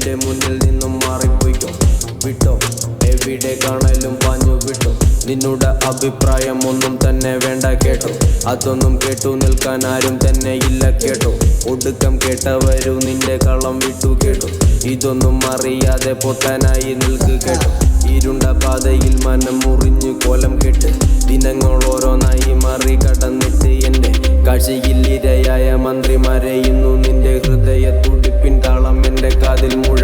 എൻ്റെ മുന്നിൽ നിന്നും മാറിപ്പോയിക്കോ. വിട്ടോ എവിടെ കാണലും പാഞ്ഞു വിട്ടോ. നിന്നുടെ അഭിപ്രായം ഒന്നും തന്നെ വേണ്ട കേട്ടോ. അതൊന്നും കേട്ടു നിൽക്കാൻ ആരും തന്നെ ഇല്ല കേട്ടോ. ഒടുക്കം കേട്ടവരു നിന്റെ കള്ളം വിട്ടു കേട്ടോ. ഇതൊന്നും അറിയാതെ പൊട്ടാനായി നിൽക്ക് കേട്ടോ. ഇരുണ്ട പാതയിൽ മനം മുറിഞ്ഞു കോലം കെട്ട് ദിനങ്ങൾ ഓരോന്നായി മാറി കടന്നിട്ട് എൻ്റെ കാഴ്ചയിൽ ഇരയായ മന്ത്രിമാരെ ഇന്നു നിന്റെ ഹൃദയ തുടിപ്പിൻ താളം എൻ്റെ കാതിൽ മുഴ